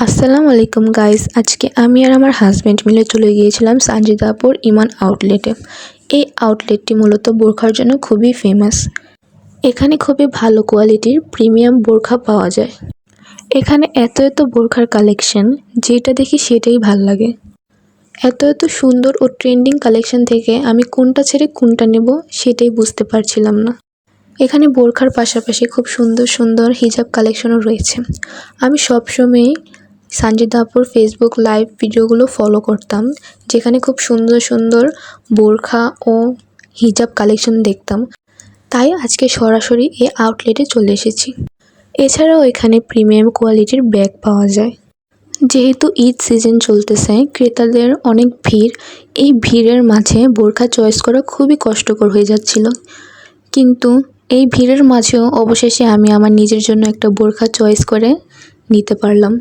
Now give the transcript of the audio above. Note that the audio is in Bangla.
আসসালামু আলাইকুম গাইস। আজকে আমি আর আমার হাজব্যান্ড মিলে চলে গিয়েছিলাম সানজিদাপুর ইমান আউটলেটে। এই আউটলেটটি মূলত বোরখার জন্য খুবই ফেমাস। এখানে খুবই ভালো কোয়ালিটির প্রিমিয়াম বোরখা পাওয়া যায়। এখানে এত বোরখার কালেকশন, যেটা দেখি সেটাই ভাল লাগে। এত সুন্দর ও ট্রেন্ডিং কালেকশন থেকে আমি কোনটা ছেড়ে কোনটা নেব সেটাই বুঝতে পারছিলাম না। এখানে বোরখার পাশাপাশি খুব সুন্দর সুন্দর হিজাব কালেকশনও রয়েছে। আমি সবসময়ই সানজিদাপুর ফেসবুক লাইভ ভিডিওগুলো ফলো করতাম, যেখানে খুব সুন্দর সুন্দর বোরখা ও হিজাব কালেকশন দেখতাম। তাই আজকে সরাসরি এই আউটলেটে চলে এসেছি। এছাড়াও এখানে প্রিমিয়াম কোয়ালিটির ব্যাগ পাওয়া যায়। যেহেতু ঈদ সিজন চলতেছে, ক্রেতাদের অনেক ভিড়। এই ভিড়ের মাঝে বোরখা চয়েস করা খুবই কষ্টকর হয়ে যাচ্ছিল, কিন্তু এই ভিড়ের মাঝেও অবশেষে আমি আমার নিজের জন্য একটা বোরখা চয়েস করে নিতে পারলাম।